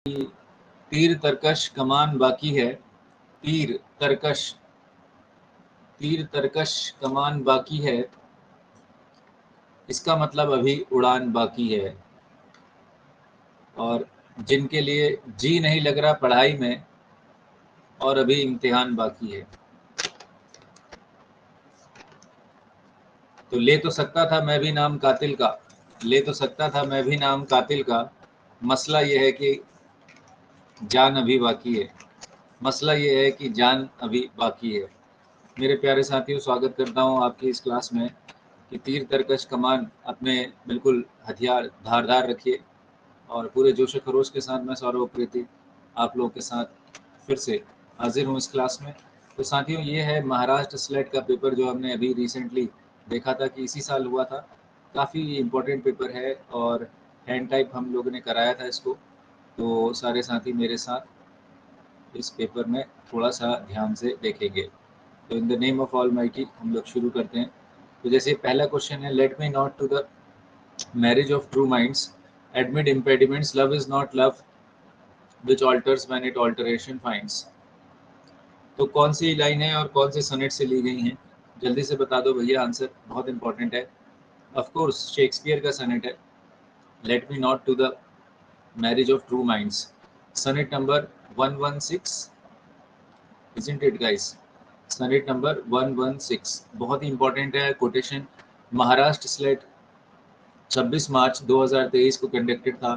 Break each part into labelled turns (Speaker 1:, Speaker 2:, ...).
Speaker 1: तीर तरकश कमान बाकी है, तीर तरकश कमान बाकी है, इसका मतलब अभी उड़ान बाकी है। और जिनके लिए जी नहीं लग रहा पढ़ाई में और अभी इम्तिहान बाकी है। तो ले तो सकता था मैं भी नाम कातिल का, ले तो सकता था मैं भी नाम कातिल का, मसला ये है कि जान अभी बाकी है, मसला ये है कि जान अभी बाकी है। मेरे प्यारे साथियों, स्वागत करता हूँ आपकी इस क्लास में कि तीर तरकश कमान अपने बिल्कुल हथियार धारदार रखिए। और पूरे जोश खरोश के साथ मैं सौरभ उप्रेती आप लोगों के साथ फिर से हाजिर हूँ इस क्लास में। तो साथियों, ये है महाराष्ट्र स्लेट का पेपर जो हमने अभी रिसेंटली देखा था कि इसी साल हुआ था। काफ़ी इम्पोर्टेंट पेपर है और हैंड टाइप हम लोगों ने कराया था इसको। तो सारे साथी मेरे साथ इस पेपर में थोड़ा सा ध्यान से देखेंगे। तो in the name of all mighty हम लोग शुरू करते हैं। तो जैसे पहला क्वेश्चन है, let me not to the marriage of true minds admit impediments, love is not love which alters when it alteration finds। तो कौन सी लाइन है और कौन से सनेट से ली गई हैं, जल्दी से बता दो भैया, आंसर बहुत इंपॉर्टेंट है। ऑफ कोर्स शेक्सपियर का सनेट है, let me not to the marriage of true minds, sonnet number 116, isn't it guys? Sonnet number 116 बहुत ही इंपॉर्टेंट है। कोटेशन महाराष्ट्र स्लेट 26 मार्च 2023 को कंडक्टेड था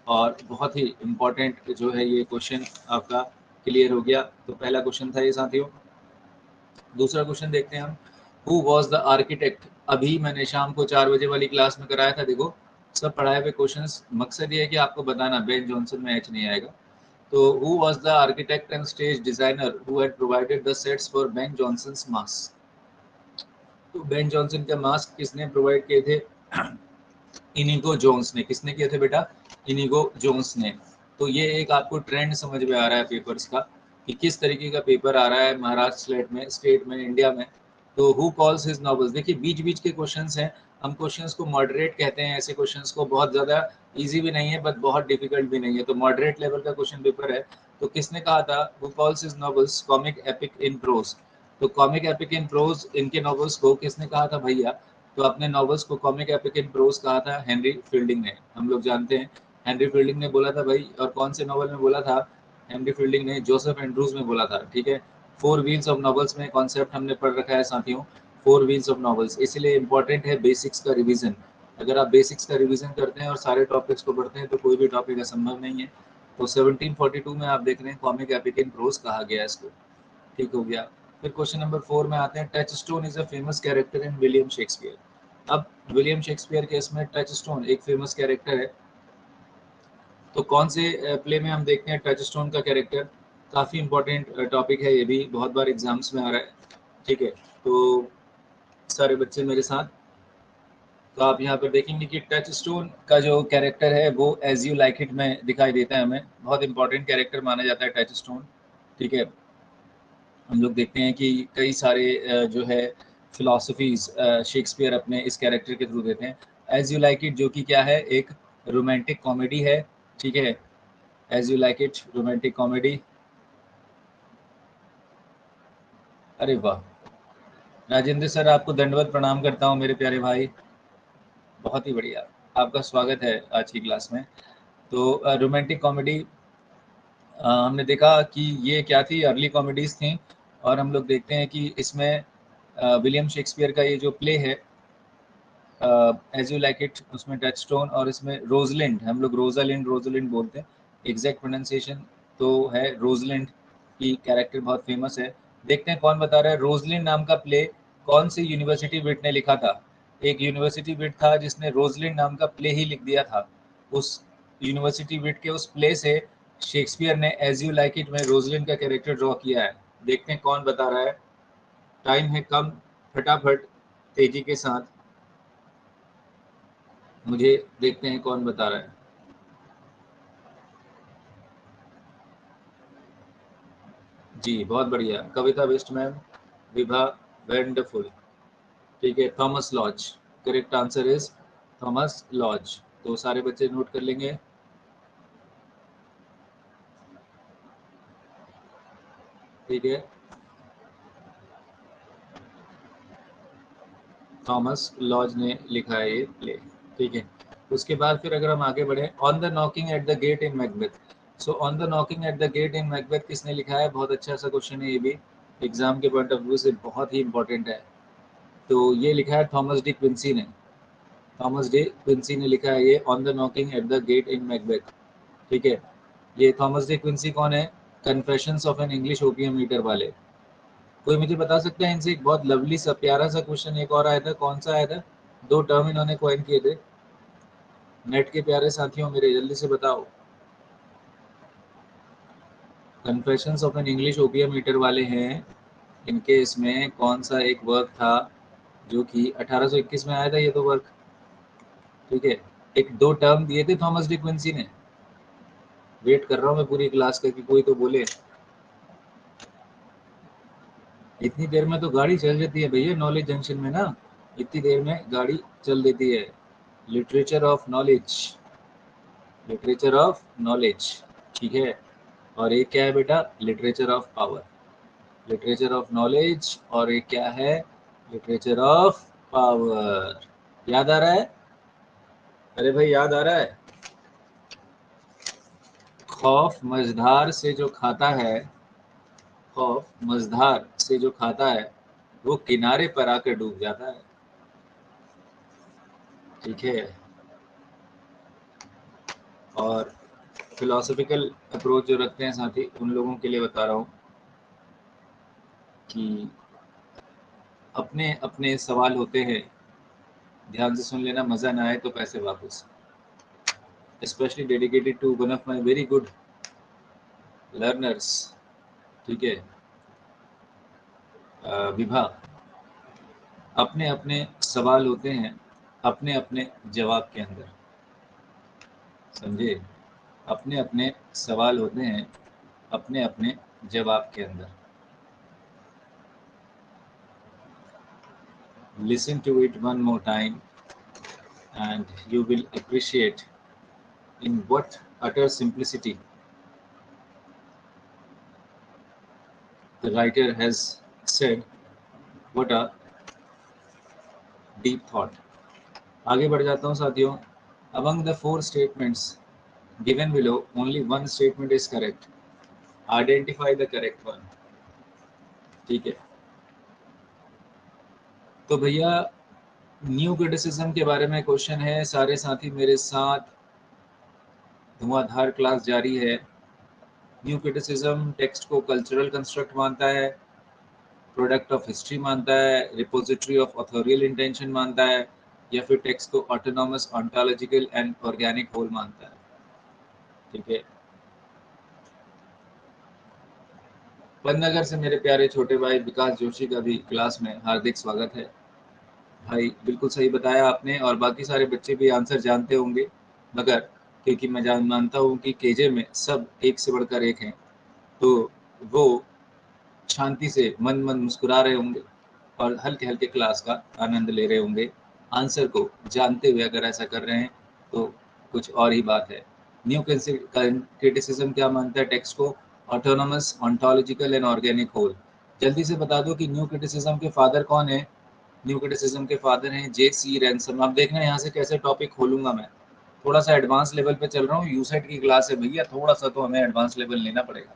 Speaker 1: और बहुत ही इम्पोर्टेंट जो है ये क्वेश्चन आपका क्लियर हो गया। तो पहला क्वेश्चन था ये साथियों। दूसरा क्वेश्चन देखते हैं हम, हु वॉज द आर्किटेक्ट। अभी मैंने शाम को 4 बजे वाली क्लास में कराया था। देखो सब पढ़ाए हुए क्वेश्चंस, मकसद ये है कि आपको बताना, बेन जॉनसन में एच नहीं आएगा। तो who was the architect and stage designer who had provided the sets for Ben Johnson's masque. तो बेन जॉनसन के मास्क किसने प्रोवाइड किए थे? इनिगो जोन्स ने। किसने किए थे बेटा? इनिगो जोन्स ने। तो ये एक आपको ट्रेंड समझ में आ रहा है पेपर्स का कि किस तरीके का पेपर आ रहा है महाराष्ट्र स्लेट में, स्टेट में, इंडिया में। तो हु कॉल्स हिज नॉवेल्स, देखिए बीच बीच के क्वेश्चंस हैं। हम क्वेश्चंस को मॉडरेट कहते हैं, ऐसे क्वेश्चंस को। बहुत ज़्यादा इजी भी नहीं है बट बहुत डिफिकल्ट भी नहीं है, तो मॉडरेट लेवल का क्वेश्चन पेपर है। तो किसने कहा था who calls his novels comic epic in prose? तो कॉमिक एपिक इन प्रोज, इनके नॉवेल्स को किसने कहा था भैया? तो अपने नॉवेल्स को कॉमिक एपिक इन प्रोज कहा था हेनरी फील्डिंग ने। हम लोग जानते हैं हेनरी फील्डिंग ने बोला था भाई। और कौन से नॉवल में बोला था हेनरी फील्डिंग ने? जोसेफ एंड्रूज में बोला था। ठीक है, 4 व्हील्स ऑफ नॉवेल्स में कॉन्सेप्ट हमने पढ़ रखा है साथियों, 4 व्हील्स ऑफ नॉवेल्स। इसलिए इंपॉर्टेंट है बेसिक्स का रिविजन। अगर आप बेसिक्स का रिविजन करते हैं और सारे टॉपिक्स को पढ़ते हैं तो कोई भी टॉपिक असंभव नहीं है। तो 1742 में आप देख रहे हैं कॉमिक एपिक इन प्रोज कहा गया इसको। ठीक हो गया। फिर क्वेश्चन नंबर 4 में आते हैं, touch stone is a famous character in William Shakespeare. अब विलियम शेक्सपियर के इसमें टच स्टोन एक फेमस कैरेक्टर है। तो कौन से प्ले में हम देखते हैं टच स्टोन का कैरेक्टर? काफ़ी इंपॉर्टेंट टॉपिक है, ये भी बहुत बार एग्जाम्स में आ रहा है। ठीक है, तो सारे बच्चे मेरे साथ। तो आप यहाँ पर देखेंगे कि टच स्टोन का जो कैरेक्टर है वो एज यू लाइक इट में दिखाई देता है हमें। बहुत इंपॉर्टेंट कैरेक्टर माना जाता है टच स्टोन। ठीक है, हम लोग देखते हैं कि कई सारे जो है फिलॉसफीज शेक्सपियर अपने इस कैरेक्टर के थ्रू देते हैं। एज यू लाइक इट जो कि क्या है, एक रोमांटिक कॉमेडी है। ठीक है, as you like it romantic comedy. अरे वाह राजेंद्र सर, आपको दंडवत प्रणाम करता हूँ मेरे प्यारे भाई, बहुत ही बढ़िया, आपका स्वागत है आज की क्लास में। तो रोमांटिक कॉमेडी हमने देखा कि ये क्या थी, अर्ली कॉमेडीज थी। और हम लोग देखते हैं कि इसमें विलियम शेक्सपियर का ये जो प्ले है एज यू लाइक इट, उसमें टच स्टोन, और इसमें रोजलिंड, हम लोग रोजलिंड बोलते हैं, एग्जैक्ट प्रोनाउंसिएशन तो है रोजलिंड की कैरेक्टर बहुत फेमस है। देखते हैं कौन बता रहा है। रोजलिंड नाम का प्ले कौन सी यूनिवर्सिटी विट ने लिखा था? एक यूनिवर्सिटी विट था जिसने रोजलिंड नाम का प्ले ही लिख दिया था। उस यूनिवर्सिटी विट के उस प्ले से शेक्सपियर ने एज यू लाइक इट में रोजलिंड का कैरेक्टर ड्रॉ किया है। देखते हैं कौन बता रहा है। टाइम है कम, फटाफट तेजी के साथ मुझे देखते हैं कौन बता रहा है। जी बहुत बढ़िया, कविता बेस्ट मैम, विभा वंडरफुल। ठीक है, Thomas Lodge, correct answer is Thomas Lodge. तो सारे बच्चे नोट कर लेंगे। ठीक है, थॉमस लॉज ने लिखा है ये प्ले। ठीक है, उसके बाद फिर अगर हम आगे बढ़े, on the knocking at the get in Macbeth. So on the knocking at the get in Macbeth किसने लिखा है? बहुत अच्छा सा क्वेश्चन है ये भी, एग्जाम के पॉइंट ऑफ व्यू से बहुत ही इंपॉर्टेंट है। तो ये लिखा है थॉमस डी क्विंसी ने। थॉमस डी क्विंसी ने लिखा है ये on the knocking at the get in Macbeth. ठीक है, ये थॉमस डी क्विंसी कौन है? Confessions of an English opium eater वाले। कोई मुझे बता सकता है इनसे? एक बहुत लवली सा प्यारा सा क्वेश्चन एक और आया था, कौन सा आया था? दो टर्म इन्होंने कॉइन किए थे। नेट के प्यारे साथियों मेरे, जल्दी से बताओ। Confessions of an English opium eater वाले हैं, इनके इसमें कौन सा एक वर्क था जो कि 1821 में आया था ये तो वर्क। ठीक है, एक दो टर्म दिए थे थॉमस डी क्विंसी ने। वेट कर रहा हूँ मैं पूरी क्लास का कि कोई तो बोले। इतनी देर में तो गाड़ी चल जाती है भैया नॉलेज जंक्शन में ना, इतनी देर में गाड़ी चल देती है। Literature of knowledge, literature of knowledge. ठीक है, और एक क्या है बेटा? Literature of power. Literature of knowledge, और एक क्या है? Literature of power. याद आ रहा है? अरे भाई याद आ रहा है? खौफ मझधार से जो खाता है, खौफ मझधार से जो खाता है वो किनारे पर आकर डूब जाता है। ठीक है, और फिलोसफिकल अप्रोच जो रखते हैं साथी, उन लोगों के लिए बता रहा हूँ कि अपने अपने सवाल होते हैं, ध्यान से सुन लेना, मज़ा ना आए तो पैसे वापस। Specially dedicated to one of my very good learners. ठीक है, विभा। अपने अपने सवाल होते हैं अपने अपने जवाब के अंदर, समझे? अपने अपने सवाल होते हैं अपने अपने जवाब के अंदर। Listen to it one more time and you will appreciate in what utter simplicity the writer has said. What a deep thought. आगे बढ़ जाता हूँ साथियों। Among the four statements given below, only one statement is correct. Identify the correct one. ठीक है, तो भैया new criticism के बारे में क्वेश्चन है। सारे साथी मेरे साथ, धुआंधार क्लास जारी है। न्यू क्रिटिसिज्म टेक्स्ट को कल्चरल कंस्ट्रक्ट मानता है, प्रोडक्ट ऑफ हिस्ट्री मानता है, रिपोजिटरी ऑफ ऑथोरियल इंटेंशन मानता है, या फिर टेक्स्ट को autonomous ontological and organic whole मानता है। ठीक है, पन्नगर से मेरे प्यारे छोटे भाई विकास जोशी का भी क्लास में हार्दिक स्वागत है। भाई बिल्कुल सही बताया आपने, और बाकी सारे बच्चे भी आंसर जानते होंगे, मगर क्योंकि मैं मानता हूँ कि केजे में सब एक से बढ़कर एक हैं, तो वो शांति से मन मन मुस्कुरा रहे होंगे और हल्के हल्के क्लास का आनंद ले रहे होंगे। आंसर को जानते हुए अगर ऐसा कर रहे हैं तो कुछ और ही बात है। न्यू क्रिटिसिज्म क्या मानता है टेक्स्ट को? Autonomous ontological and organic whole. जल्दी से बता दो कि न्यू क्रिटिसिज्म के फादर कौन है? न्यू क्रिटिसिज्म के फादर हैं जे.सी. रैनसम। अब देखना यहाँ से कैसे टॉपिक खोलूंगा मैं। थोड़ा सा एडवांस लेवल पे चल रहा हूँ, यूसेट की क्लास है भैया, थोड़ा सा तो हमें एडवांस लेवल लेना पड़ेगा।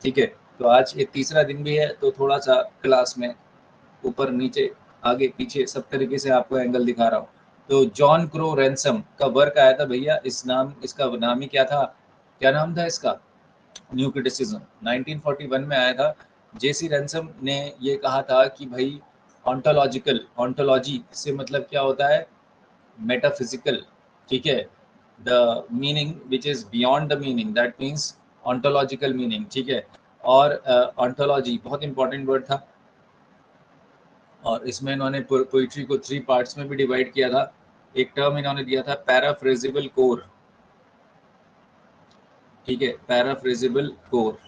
Speaker 1: ठीक है, तो आज ये तीसरा दिन भी है, तो थोड़ा सा क्लास में ऊपर नीचे आगे पीछे सब तरीके से आपको एंगल दिखा रहा हूँ। तो जॉन क्रो रैनसम का वर्क आया था भैया, इसका नाम ही क्या था? क्या नाम था इसका? न्यू क्रिटिसिज्म 1941 में आया था। जेसी रैनसम ने ये कहा था कि भाई ऑन्टोलॉजिकल, ऑन्टोलॉजी से मतलब क्या होता है? मेटाफिजिकल। ठीक है, the meaning which is beyond the meaning, that means ontological meaning. ठीक है, और ऑन्टोलॉजी बहुत इंपॉर्टेंट वर्ड था, और इसमें इन्होंने पोइट्री को 3 पार्ट्स में भी डिवाइड किया था। एक टर्म इन्होंने दिया था पैराफ्रेजिबल कोर। ठीक है, पैराफ्रेजिबल कोर।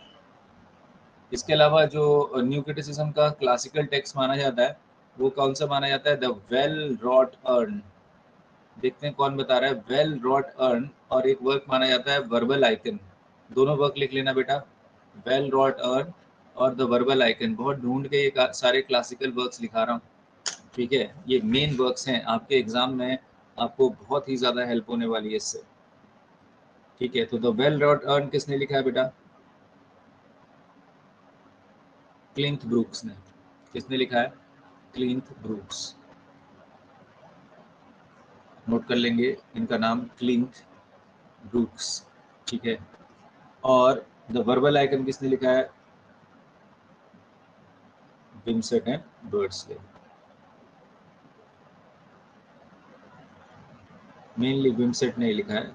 Speaker 1: इसके अलावा जो न्यू क्रिटिसिज्म का क्लासिकल टेक्स्ट माना जाता है वो कौन सा माना जाता है? The well wrought urn. देखते हैं कौन बता रहा है। वेल रॉट अर्न, और एक वर्क माना जाता है वर्बल आइकन। दोनों वर्क लिख लेना बेटा, वेल रॉट अर्न और द वर्बल आइकन। बहुत ढूंढ के ये सारे क्लासिकल वर्क्स लिखा रहा हूँ, ठीक है। ये मेन वर्क्स हैं, आपके एग्जाम में आपको बहुत ही ज़्यादा हेल्प होने वाली है इससे, ठीक है। तो द वेल रॉट अर्न किसने लिखा है बेटा? क्लिंथ ब्रूक्स ने। किसने लिखा है? क्लिंथ ब्रूक्स। नोट कर लेंगे इनका नाम, क्लिंथ ब्रूक्स, ठीक है। और द वर्बल आइकन किसने लिखा है? विमसेट एंड बर्ड्सले। मेनली विमसेट ने लिखा है,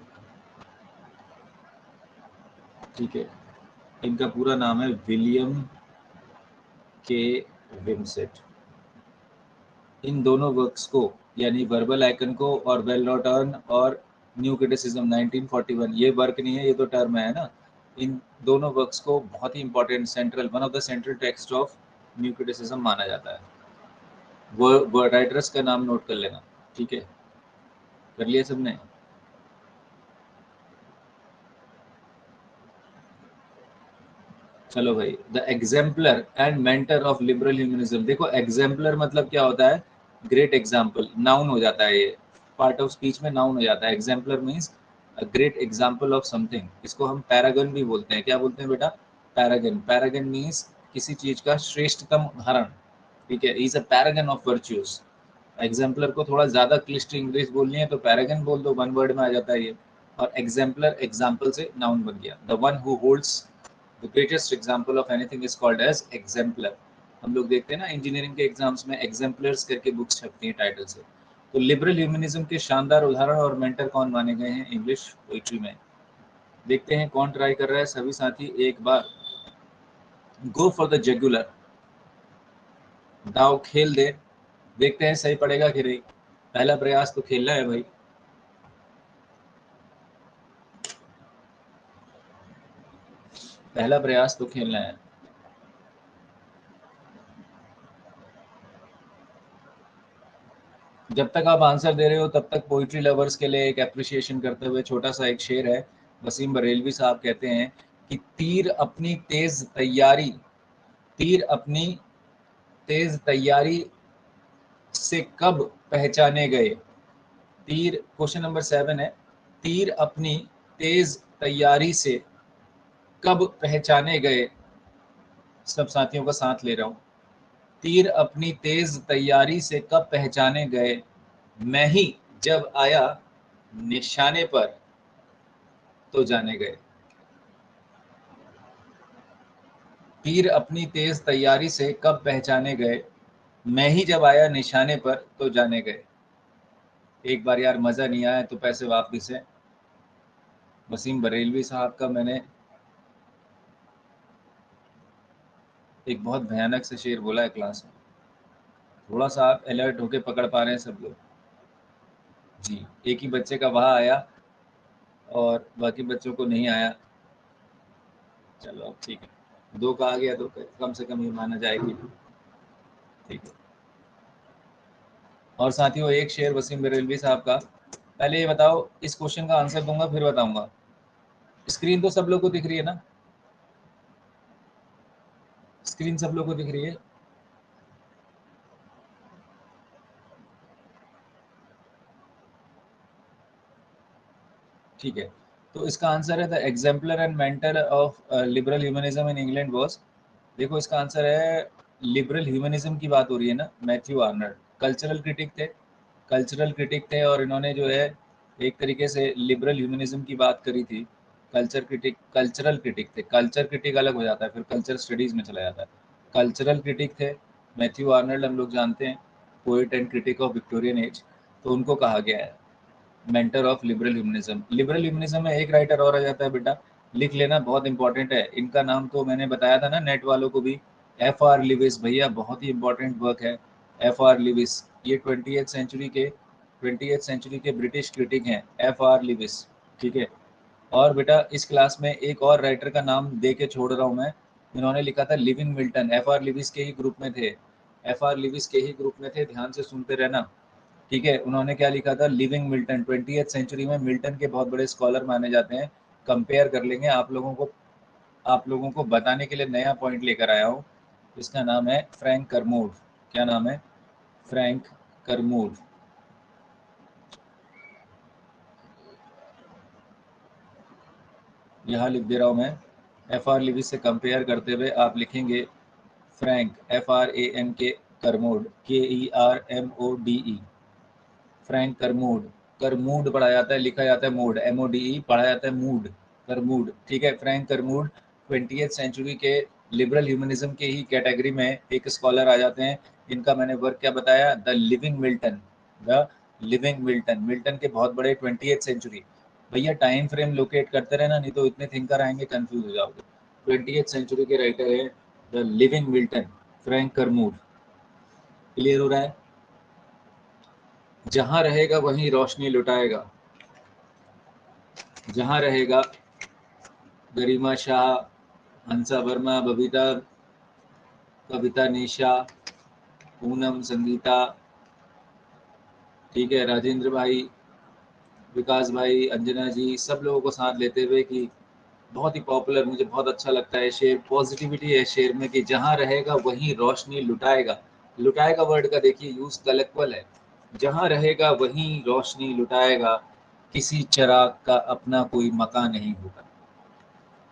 Speaker 1: ठीक है। इनका पूरा नाम है विलियम के विमसेट। इन दोनों वर्क्स को, यानी वर्बल आइकन को और वेल रॉट अर्न और न्यू क्रिटिसिज्म 1941, ये वर्क नहीं है, ये तो टर्म है ना। इन दोनों वर्क्स को बहुत ही important, central, one of the central text of new criticism माना जाता है। वो राइटर्स का नाम नोट कर लेना, ठीक है। कर लिया सबने? चलो भाई, the exemplar and mentor of liberal humanism. देखो एग्जाम्पलर मतलब क्या होता है? ग्रेट एग्जाम्पल, नाउन हो जाता है, ये पार्ट ऑफ स्पीच में नाउन हो जाता है। Exemplar means a great example of something. इसको हम पैरागन भी बोलते हैं। क्या बोलते हैं बेटा? पैरागन। पैरागन मीन्स किसी चीज का श्रेष्ठतम उदाहरण, ठीक है। Is a paragon of virtues. Exemplar को थोड़ा ज्यादा क्लिष्ट इंग्लिश बोलनी है तो पैरागन बोल दो, वन वर्ड में आ जाता है ये। और एग्जाम्पलर एग्जाम्पल से नाउन बन गया। The one who holds the greatest example of anything is called as exemplar. हम लोग देखते हैं ना इंजीनियरिंग के एग्जाम्स में एग्जाम्पलर्स करके बुक्स छपती हैं टाइटल से। तो लिबरल ह्यूमनिज्म के शानदार उदाहरण और मेंटर कौन माने गए हैं इंग्लिश पोइट्री में? देखते हैं कौन ट्राई कर रहा है। सभी साथी एक बार गो फॉर द जुगुलर, दाव खेल दे। देखते हैं सही पड़ेगा कि नहीं। पहला प्रयास तो खेलना है भाई। पहला प्रयास तो खेलना है। जब तक आप आंसर दे रहे हो तब तक पोइट्री लवर्स के लिए एक एप्रिसिएशन करते हुए छोटा सा एक शेर है। वसीम बरेलवी साहब कहते हैं कि तीर अपनी तेज तैयारी, तीर अपनी तेज तैयारी से कब पहचाने गए। तीर, क्वेश्चन नंबर 7 है, तीर अपनी तेज तैयारी से कब पहचाने गए। सब साथियों का साथ ले रहा हूं। तीर अपनी तेज तैयारी से कब पहचाने गए, मैं ही जब आया निशाने पर तो जाने गए। तीर अपनी तेज तैयारी से कब पहचाने गए, मैं ही जब आया निशाने पर तो जाने गए। एक बार यार मजा नहीं आया तो पैसे वापस है। वसीम बरेलवी साहब का मैंने एक बहुत भयानक से शेर बोला है क्लास में। थोड़ा सा आप अलर्ट होके पकड़ पा रहे हैं सब लोग? जी। एक ही बच्चे का वहाँ आया और बाकी बच्चों को नहीं आया। चलो अब ठीक है, 2 का आ गया तो कम से कम ये माना जाएगी, ठीक है। और साथियों एक शेर वसीम बरेलवी साहब का। पहले ये बताओ, इस क्वेश्चन का आंसर दूंगा फिर बताऊंगा। स्क्रीन तो सब लोग को दिख रही है ना? स्क्रीन सब लोग को दिख रही है? ठीक है। तो इसका आंसर है the exemplar and mentor of liberal humanism in England was. देखो इसका आंसर है, लिबरल ह्यूमनिज्म की बात हो रही है ना, मैथ्यू आर्नल्ड। कल्चरल क्रिटिक थे, कल्चरल क्रिटिक थे और इन्होंने जो है एक तरीके से लिबरल ह्यूमनिज्म की बात करी थी। कल्चर क्रिटिक, कल्चरल क्रिटिक थे। कल्चर क्रिटिक अलग हो जाता है, फिर कल्चर स्टडीज में चला जाता है। कल्चरल क्रिटिक थे मैथ्यू आर्नल्ड, हम लोग जानते हैं, poet and critic of Victorian age. तो उनको कहा गया है mentor of liberal humanism. Liberal humanism में एक राइटर और आ जाता है बेटा, लिख लेना, बहुत इंपॉर्टेंट है। इनका नाम तो मैंने बताया था ना नेट वालों को भी, एफ आर लिविस। भैया बहुत ही इंपॉर्टेंट वर्क है एफ आर लिविस। ये 20th सेंचुरी के ब्रिटिश क्रिटिक हैं, एफ आर लिविस, ठीक है। और बेटा इस क्लास में एक और राइटर का नाम दे के छोड़ रहा हूँ मैं। इन्होंने लिखा था living Milton, F R Lewis के ही ग्रुप में थे, एफ आर लिविस के ही ग्रुप में थे, ध्यान से सुनते रहना, ठीक है। उन्होंने क्या लिखा था, लिविंग मिल्टन। 20th सेंचुरी में मिल्टन के बहुत बड़े स्कॉलर माने जाते हैं। कंपेयर कर लेंगे आप लोगों को, आप लोगों को बताने के लिए नया पॉइंट लेकर आया हूँ। इसका नाम है फ्रैंक करमूड। क्या नाम है? फ्रैंक करमूड। यहाँ लिख दे रहा हूँ मैं। FR लिविस से कंपेयर करते हुए आप लिखेंगे फ्रैंक, FRANK, करमूड, KERMODE, फ्रैंक करमूड। करमूड पढ़ा जाता है, लिखा जाता है मूड, MODE, पढ़ा जाता है मूड, करमूड। ठीक है, फ्रैंक करमूड 20th सेंचुरी के लिबरल ह्यूमनिज्म के ही कैटेगरी में एक स्कॉलर आ जाते हैं। इनका मैंने वर्क क्या बताया? The living Milton. The living Milton, Milton के बहुत बड़े 20th सेंचुरी। भैया टाइम फ्रेम लोकेट करते रहना, नहीं तो इतने थिंकर आएंगे कंफ्यूज हो जाओगे। 20th सेंचुरी के राइटर है the living Milton, Frank Kermode. Clear हो रहा है? जहां रहेगा वहीं रोशनी लुटाएगा। जहां रहेगा, गरिमा शाह, हंसा वर्मा, बबीता, कविता निशा, पूनम, संगीता, ठीक है, राजेंद्र भाई, विकास भाई, अंजना जी, सब लोगों को साथ लेते हुए कि बहुत ही पॉपुलर, मुझे बहुत अच्छा लगता है शेर। पॉजिटिविटी है शेर में कि जहां रहेगा वहीं रोशनी लुटाएगा। लुटाएगा वर्ड का देखिए यूज कलेक्टिवल है। जहां रहेगा वहीं रोशनी लुटाएगा, किसी चिराग का अपना कोई मकान नहीं होगा।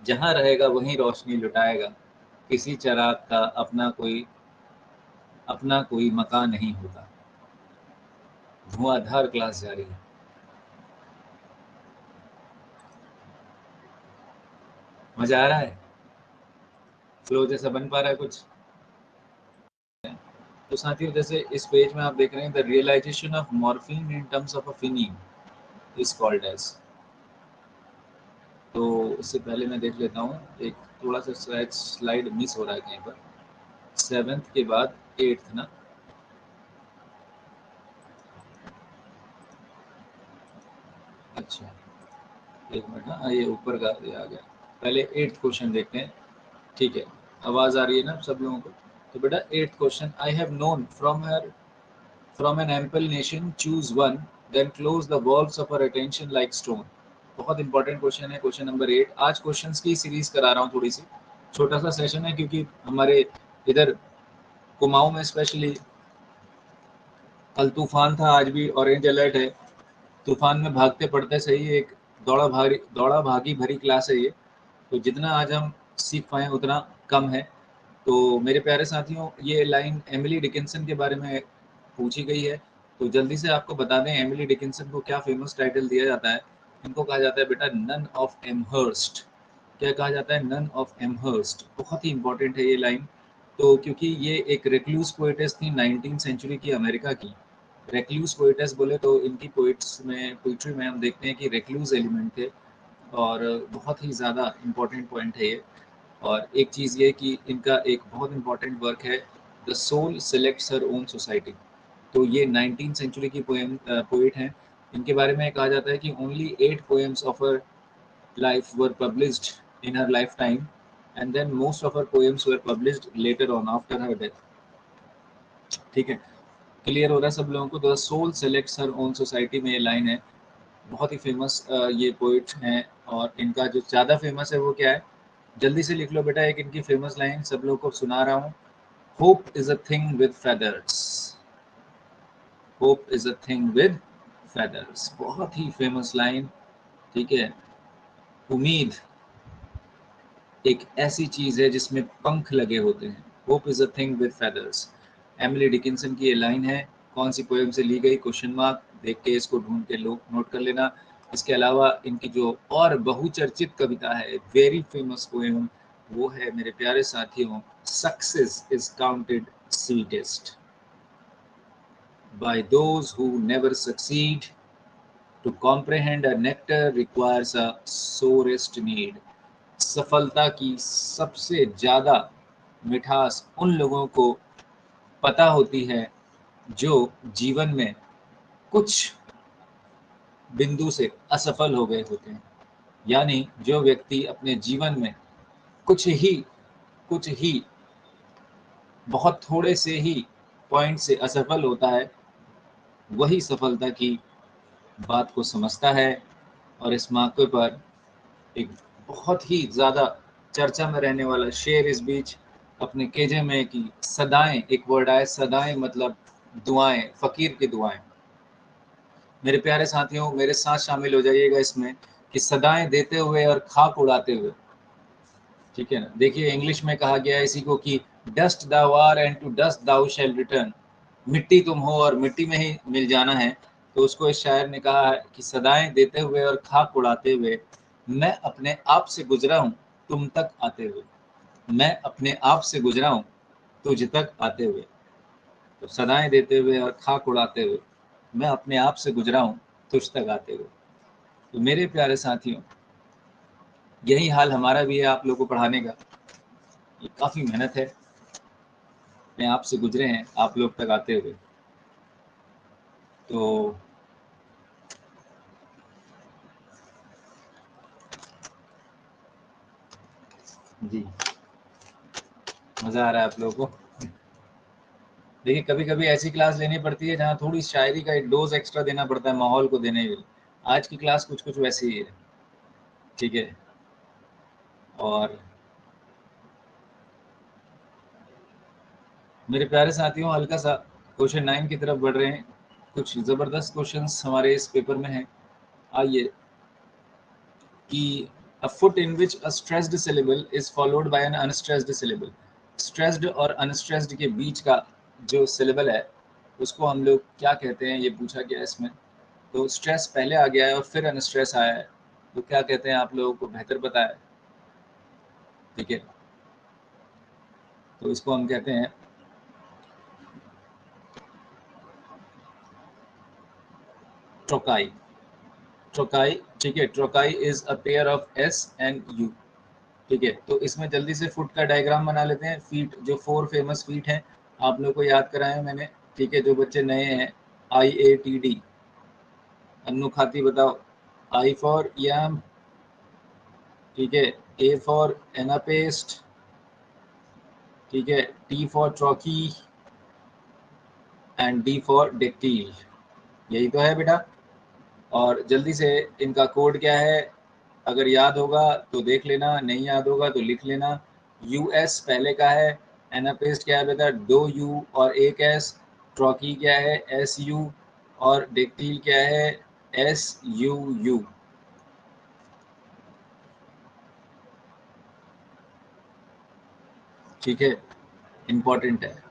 Speaker 1: जहां रहेगा वहीं रोशनी लुटाएगा, किसी चिराग का अपना कोई मकान नहीं होगा। धुआंधार क्लास जारी है। मजा आ रहा है? फ्लो जैसा बन पा रहा है कुछ? तो साथियों, जैसे इस पेज में आप देख रहे हैं, the realization of morpheme in terms of a phoneme is called age. तो इससे पहले मैं देख लेता हूँ, एक थोड़ा सा स्लाइड मिस हो रहा है कहीं पर। 7th के बाद 8th ना? अच्छा, एक मिनट ना, ये ऊपर का ये आ गया। पहले 8th क्वेश्चन देखते हैं। ठीक है, आवाज आ रही है ना सब लोगों को? तो बेटा 8th question, I have known from an ample nation choose one then close the valves of our attention like stone. बहुत इंपॉर्टेंट क्वेश्चन है, क्वेश्चन नंबर 8। आज क्वेश्चंस की सीरीज करा रहा हूँ, थोड़ी सी छोटा सा सेशन है, क्योंकि हमारे इधर कुमाऊं में स्पेशली कल तूफान था, आज भी ऑरेंज अलर्ट है। तूफान में भागते पड़ते सही, एक दौड़ा भागी भरी क्लास है ये। तो जितना आज हम सीख पाए उतना कम है। तो मेरे प्यारे साथियों, ये लाइन एमिली डिकिंसन के बारे में पूछी गई है। तो जल्दी से आपको बता दें, एमिली डिकिंसन को क्या फेमस टाइटल दिया जाता है? इनको कहा जाता है बेटा नन ऑफ एमहर्स्ट। क्या कहा जाता है? Nun of Amherst. बहुत ही इंपॉर्टेंट है ये लाइन। तो क्योंकि ये एक रेक्लूस पोएटेस थी 19th सेंचुरी की अमेरिका की। रेक्लूस पोएटेस बोले तो इनकी पोइट्री में हम देखते हैं कि रेक्लूस एलिमेंट थे, और बहुत ही ज़्यादा इम्पोर्टेंट पॉइंट है ये। और एक चीज़ ये कि इनका एक बहुत इंपॉर्टेंट वर्क है, the soul selects her own society. तो ये 19th सेंचुरी की पोइट हैं। इनके बारे में कहा जाता है कि only 8 poems of her life were published in her lifetime, and then most of her poems were published later on after her death. ठीक है, क्लियर हो रहा है सब लोगों को? The soul selects her own society में ये लाइन है। बहुत ही फेमस ये पोइट हैं, और इनका जो ज़्यादा फेमस है वो क्या है? जल्दी से लिख लो बेटा, एक इनकी फेमस लाइन सब लोगों को सुना रहा हूँ। Hope is a thing with feathers. Hope is a thing with feathers, बहुत ही फेमस लाइन। ठीक है, उम्मीद एक ऐसी चीज है जिसमें पंख लगे होते हैं। Hope is a thing with feathers, Emily Dickinson की ये लाइन है। कौन सी पोएम से ली गई? क्वेश्चन मार्क देख के इसको ढूंढ के लोग नोट कर लेना। इसके अलावा इनकी जो और बहुचर्चित कविता है, वेरी फेमस पोएम, वो है मेरे प्यारे साथियों, success is counted sweetest by those who never succeed, to comprehend a nectar requires a sorest need. सफलता की सबसे ज़्यादा मिठास उन लोगों को पता होती है जो जीवन में कुछ बिंदु से असफल हो गए होते हैं। यानी जो व्यक्ति अपने जीवन में कुछ ही बहुत थोड़े से ही पॉइंट से असफल होता है, वही सफलता की बात को समझता है। और इस मौके पर एक बहुत ही ज़्यादा चर्चा में रहने वाला शेर इस बीच अपने केजे में कि सदाएं, एक वर्ड आया सदाएं, मतलब दुआएं, फकीर की दुआएं। मेरे प्यारे साथियों, मेरे साथ शामिल हो जाइएगा इसमें कि सदाएं देते हुए और खाक उड़ाते हुए। ठीक है ना। देखिए इंग्लिश में कहा गया है इसी को कि dust thou art and to dust thou shalt return, मिट्टी तुम हो और मिट्टी में ही मिल जाना है। तो उसको इस शायर ने कहा है कि सदाएं देते हुए और खाक उड़ाते हुए मैं अपने आप से गुजरा हूँ तुम तक आते हुए, मैं अपने आप से गुजरा हूँ तुझ तक आते हुए। तो सदाएं देते हुए और खाक उड़ाते हुए मैं अपने आप से गुजरा हूँ तुझ तक आते हुए। तो मेरे प्यारे साथियों, यही हाल हमारा भी है आप लोगों को पढ़ाने का। ये काफ़ी मेहनत है, अपने आप से गुजरे हैं आप लोग तक आते हुए। तो जी, मज़ा आ रहा है आप लोगों को। देखिए कभी कभी ऐसी क्लास लेनी पड़ती है जहाँ थोड़ी शायरी का एक डोज एक्स्ट्रा देना पड़ता है माहौल को देने के लिए। आज की क्लास कुछ कुछ वैसी ही है। ठीक है। और मेरे प्यारे साथियों, हल्का सा क्वेश्चन 9 की तरफ बढ़ रहे हैं। कुछ ज़बरदस्त क्वेश्चंस हमारे इस पेपर में हैं। आइए कि a foot in which a stressed syllable is followed by an unstressed syllable, stressed और unstressed के बीच का जो syllable है उसको हम लोग क्या कहते हैं, ये पूछा गया है इसमें। तो स्ट्रेस पहले आ गया है और फिर अनस्ट्रेस आया है, तो क्या कहते हैं आप लोगों को बेहतर पता है। ठीक है, तो इसको हम कहते हैं ट्रोकाई। ट्रोकाई, ठीक है। Trochee is a pair of S and U. ठीक है, तो इसमें जल्दी से फुट का डायग्राम बना लेते हैं। फीट, जो 4 फेमस फीट हैं आप लोग को याद कराया मैंने। ठीक है, जो बच्चे नए हैं, IATD। अन्नू खाती बताओ। आई फॉर यम, ठीक है। A फॉर एनापेस्ट, ठीक है। T for trochee and D for dactyl. यही तो है बेटा। और जल्दी से इनका कोड क्या है, अगर याद होगा तो देख लेना, नहीं याद होगा तो लिख लेना। US पहले का है, एनापेस्ट क्या है बेटा, 2 U और 1 S। ट्रॉकी क्या है, SU। और डेक्टील क्या है, SUU। ठीक है, इंपॉर्टेंट है।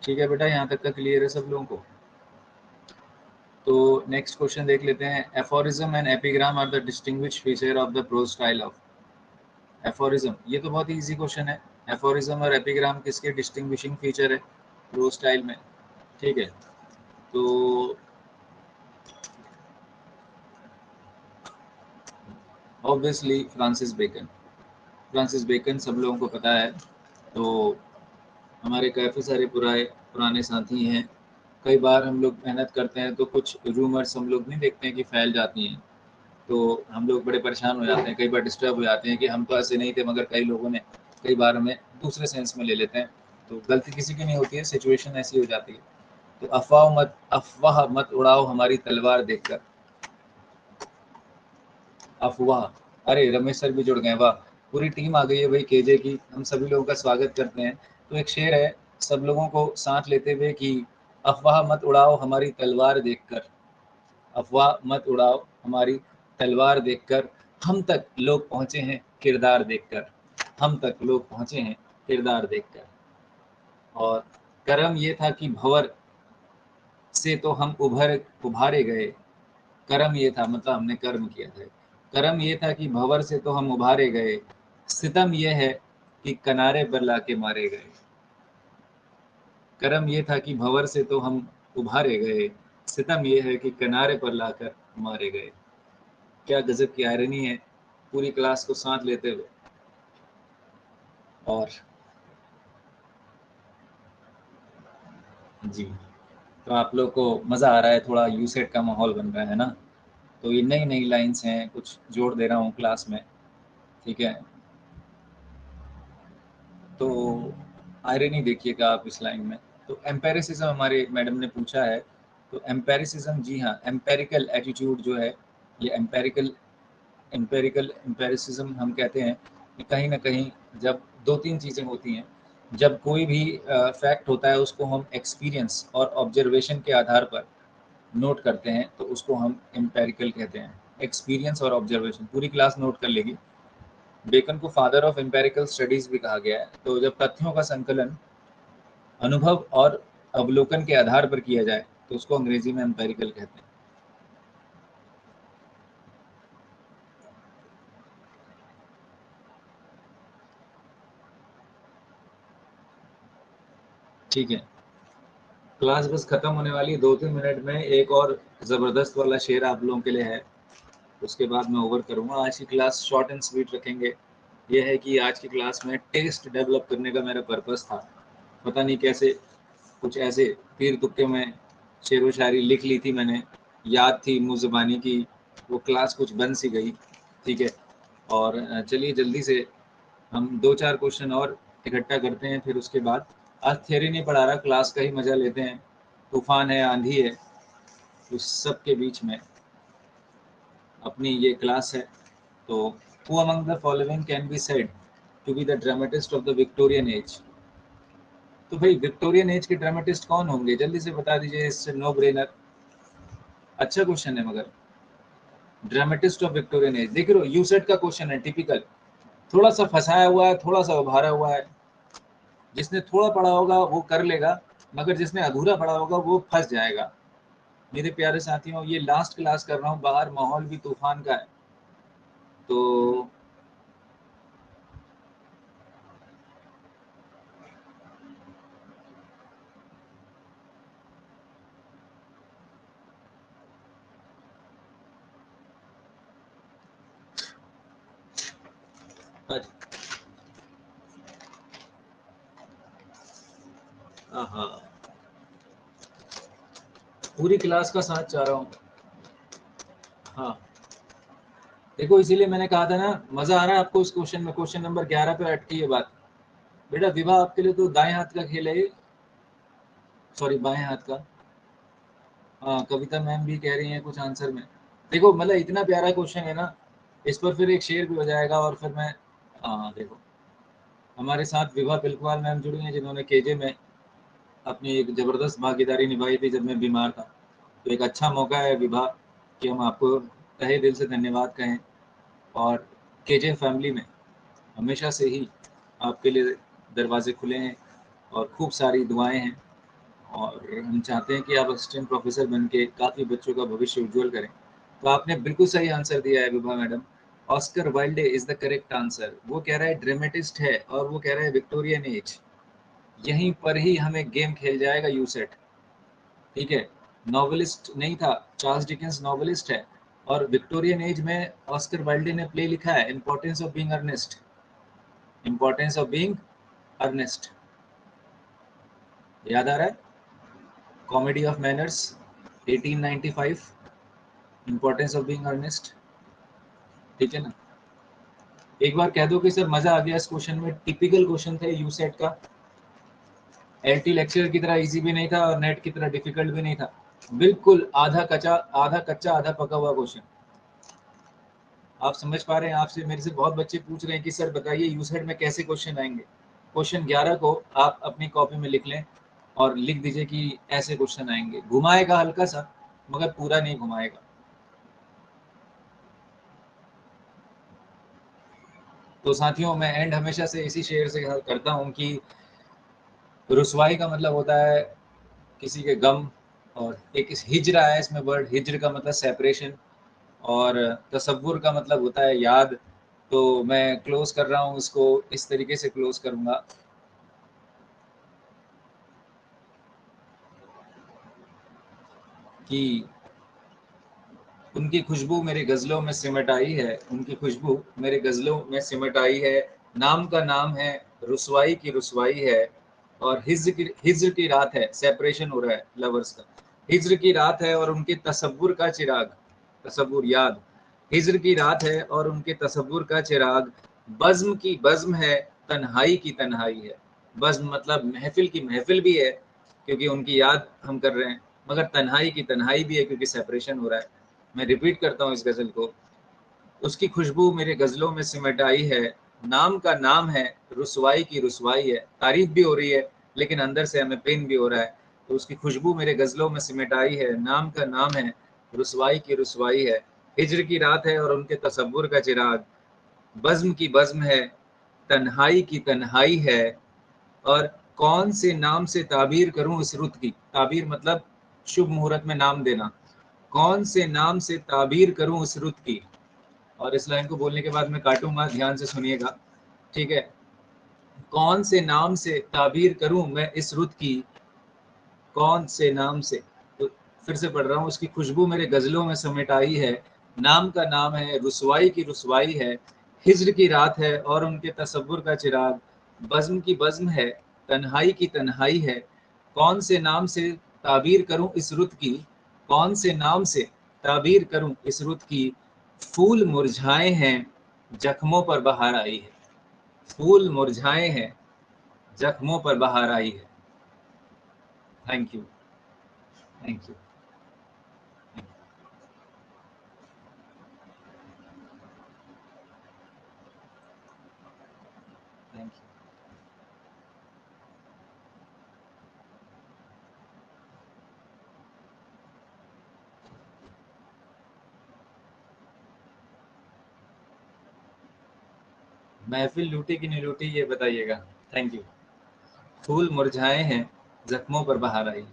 Speaker 1: ठीक है बेटा, यहाँ तक का क्लियर है सब लोगों को। तो नेक्स्ट क्वेश्चन देख लेते हैं। Aphorism and epigram are the distinguished feature of the prose style of. Aphorism, ये तो बहुत ही इजी क्वेश्चन है। एफोरिज्म और एपिग्राम किसके डिस्टिंग्विशिंग फीचर है प्रोज स्टाइल में। ठीक है, तो obviously Francis Bacon. Francis Bacon सब लोगों को पता है। तो हमारे काफ़ी सारे पुराने साथी हैं। कई बार हम लोग मेहनत करते हैं तो कुछ रूमर्स हम लोग नहीं देखते हैं कि फैल जाती हैं, तो हम लोग बड़े परेशान हो जाते हैं, कई बार डिस्टर्ब हो जाते हैं कि हम तो ऐसे नहीं थे, मगर कई लोगों ने कई बार हमें दूसरे सेंस में ले लेते हैं। तो गलती किसी की नहीं होती है, सिचुएशन ऐसी हो जाती है। तो अफवाह मत उड़ाओ हमारी तलवार देखकर। अफवाह, अरे रमेश सर भी जुड़ गए, वाह। पूरी टीम आ गई है भाई केजे की, हम सभी लोगों का स्वागत करते हैं। तो एक शेर है सब लोगों को साथ लेते हुए कि अफवाह मत उड़ाओ हमारी तलवार देखकर, अफवाह मत उड़ाओ हमारी तलवार देखकर, हम तक लोग पहुंचे हैं किरदार देखकर, हम तक लोग पहुंचे हैं किरदार देखकर। और कर्म ये था कि भंवर से तो हम उभारे गए। कर्म ये था, मतलब हमने कर्म किया था। कर्म ये था कि भंवर से तो हम उभारे गए। सितम ये है कि किनारे पर लाके मारे गए। करम ये था कि भंवर से तो हम उभारे गए, सितम ये है कि किनारे पर लाकर मारे गए। क्या गजब की आयरनी है, पूरी क्लास को साथ लेते हुए। और जी, तो आप लोग को मज़ा आ रहा है, थोड़ा यूसेट का माहौल बन रहा है ना। तो ये नई नई लाइन्स हैं, कुछ जोड़ दे रहा हूँ क्लास में, ठीक है। तो आयरनी देखिएगा आप इस लाइन में। तो एम्पेरिसिज्म हमारे मैडम ने पूछा है, तो एम्पेरिसिज्म, जी हाँ, एम्पेरिकल एटीट्यूड जो है, ये एम्पेरिसिज्म हम कहते हैं कि कहीं ना कहीं जब दो तीन चीज़ें होती हैं, जब कोई भी फैक्ट होता है उसको हम एक्सपीरियंस और ऑब्जर्वेशन के आधार पर नोट करते हैं, तो उसको हम एम्पेरिकल कहते हैं। एक्सपीरियंस और ऑब्जर्वेशन, पूरी क्लास नोट कर लेगी। बेकन को फादर ऑफ एम्पेरिकल स्टडीज भी कहा गया है। तो जब तथ्यों का संकलन अनुभव और अवलोकन के आधार पर किया जाए तो उसको अंग्रेजी में एम्पेरिकल कहते हैं। ठीक है, क्लास बस खत्म होने वाली, 2-3 मिनट में एक और ज़बरदस्त वाला शेर आप लोगों के लिए है, उसके बाद मैं ओवर करूँगा। आज की क्लास शॉर्ट एंड स्वीट रखेंगे। ये है कि आज की क्लास में टेस्ट डेवलप करने का मेरा पर्पस था। पता नहीं कैसे कुछ ऐसे तीर तुक्के में शेर व शायरी लिख ली थी मैंने, याद थी मुँह ज़बानी की, वो क्लास कुछ बन सी गई, ठीक है। और चलिए जल्दी से हम 2-4 क्वेश्चन और इकट्ठा करते हैं, फिर उसके बाद आज थियरी नहीं पढ़ा रहा, क्लास का ही मज़ा लेते हैं। तूफान है, आंधी है, उस सब के बीच में अपनी ये क्लास है। तो who among the following can be said to be the dramatist of the Victorian age. तो भाई विक्टोरियन एज के ड्रामेटिस्ट कौन होंगे, जल्दी से बता दीजिए, इससे नो ब्रेनर। अच्छा क्वेश्चन है, मगर ड्रामेटिस्ट ऑफ विक्टोरियन एज, देख रहे हो यूसेट का क्वेश्चन है, टिपिकल, थोड़ा सा फंसाया हुआ है, थोड़ा सा उभारा हुआ है। जिसने थोड़ा पढ़ा होगा वो कर लेगा, मगर जिसने अधूरा पढ़ा होगा वो फंस जाएगा। मेरे प्यारे साथियों, ये लास्ट क्लास कर रहा हूँ, बाहर माहौल भी तूफान का है, तो हाँ, पूरी क्लास का साथ चाह रहा हूँ। हाँ, देखो इसीलिए मैंने कहा था ना, मजा आ रहा है आपको इस क्वेश्चन में। क्वेश्चन नंबर 11 पे अटकी है बात। बेटा विवाह आपके लिए तो दाएं हाथ का खेल है, सॉरी बाएं हाथ का। हाँ, कविता मैम भी कह रही हैं कुछ आंसर में। देखो मतलब इतना प्यारा क्वेश्चन है ना, इस पर फिर एक शेर भी हो जाएगा। और फिर मैं, हाँ देखो, हमारे साथ विभा पिलखवाल मैम जुड़ी हैं, जिन्होंने केजे में अपनी एक ज़बरदस्त भागीदारी निभाई थी जब मैं बीमार था। तो एक अच्छा मौका है विभा कि हम आपको तहे दिल से धन्यवाद कहें। और केजे फैमिली में हमेशा से ही आपके लिए दरवाजे खुले हैं और खूब सारी दुआएं हैं। और हम चाहते हैं कि आप असिस्टेंट प्रोफेसर बन के काफ़ी बच्चों का भविष्य उज्जवल करें। तो आपने बिल्कुल सही आंसर दिया है Vibha madam, Oscar Wilde is the correct answer. वो कह रहा है ड्रामेटिस्ट है और वो कह रहा है विक्टोरियन एज। यहीं पर ही हमें गेम खेल जाएगा यूसेट, ठीक है। नॉवेलिस्ट नहीं था, चार्ल्स डिकेंस नॉवेलिस्ट है, और विक्टोरियन एज में ऑस्कर वाइल्डे ने प्ले लिखा है, importance of being earnest, importance of being earnest. याद आ रहा है, comedy of manners 1895, importance of being earnest, ठीक है ना। एक बार कह दो कि सर मजा आ गया इस क्वेश्चन में, टिपिकल क्वेश्चन था यूसेट का, एलटी लेक्चर की तरह इजी भी नहीं था और नेट की तरह डिफिकल्ट भी नहीं था, बिल्कुल आधा कच्चा आधा पका हुआ क्वेश्चन। आप समझ पा रहे हैं, आपसे मेरे से बहुत बच्चे पूछ रहे हैं कि सर बताइए यूसेट में कैसे क्वेश्चन आएंगे। क्वेश्चन 11 को आप अपनी कॉपी में लिख लें और लिख दीजिए कि ऐसे क्वेश्चन आएंगे। घुमाएगा हल्का सा, मगर पूरा नहीं घुमाएगा। तो साथियों, मैं एंड हमेशा से इसी शेर से करता हूँ कि रुसवाई का मतलब होता है किसी के गम, और एक इस हिजरा है इसमें वर्ड, हिजर का मतलब सेपरेशन, और तसव्वुर का मतलब होता है याद। तो मैं क्लोज कर रहा हूँ उसको, इस तरीके से क्लोज करूँगा कि उनकी खुशबू मेरे गज़लों में सिमट आई है, उनकी खुशबू मेरे गज़लों में सिमट आई है। नाम का नाम है, रुसवाई की रुसवाई है, और हिज्र की रात है, सेपरेशन हो रहा है लवर्स का। हिज्र की रात है और उनके तसव्वुर का चिराग, तसव्वुर याद, हिज्र की रात है और उनके तसव्वुर का चिराग, बज़्म की बज़्म है, तन्हाई की तन्हाई है। बज़्म मतलब महफ़िल की महफ़िल भी है क्योंकि उनकी याद हम कर रहे हैं, मगर तन्हाई की तन्हाई भी है क्योंकि सेपरेशन हो रहा है। मैं रिपीट करता हूँ इस गज़ल को। उसकी खुशबू मेरे गज़लों में सिमट आई है, नाम का नाम है, रुसवाई की रुसवाई है। तारीफ़ भी हो रही है लेकिन अंदर से हमें पेन भी हो रहा है। तो उसकी खुशबू मेरे गज़लों में सिमट आई है, नाम का नाम है, रुसवाई की रुसवाई है। हिज्र की रात है और उनके तसव्वुर का चिराग, बज़्म की बज़्म है, तन्हाई की तन्हाई है, और कौन से नाम से ताबीर करूँ इस रुत की। ताबीर मतलब शुभ मुहूर्त में नाम देना। कौन से नाम से ताबीर करूँ उस रुत की। और इस लाइन को बोलने के बाद मैं काटूंगा, ध्यान से सुनिएगा, ठीक है। कौन से नाम से ताबीर करूं मैं इस रुत की, कौन से नाम से। तो फिर से पढ़ रहा हूँ, उसकी खुशबू मेरे गज़लों में समेट आई है, नाम का नाम है, रुसवाई की रुसवाई है, हिज्र की रात है और उनके तसव्वुर का चिराग, बज़्म की बज़्म है, तन्हाई की तन्हाई है, कौन से नाम से ताबीर करूं इस रुत की, कौन से नाम से ताबीर करूं इस रुत की, फूल मुरझाए हैं, जख्मों पर बहार आई है। फूल मुरझाए हैं, जख्मों पर बहार आई है। Thank you, thank you, thank you. महफिल लूटी कि नहीं लूटी ये बताइएगा। Thank you. फूल मुरझाए हैं, जख्मों पर बहार आई।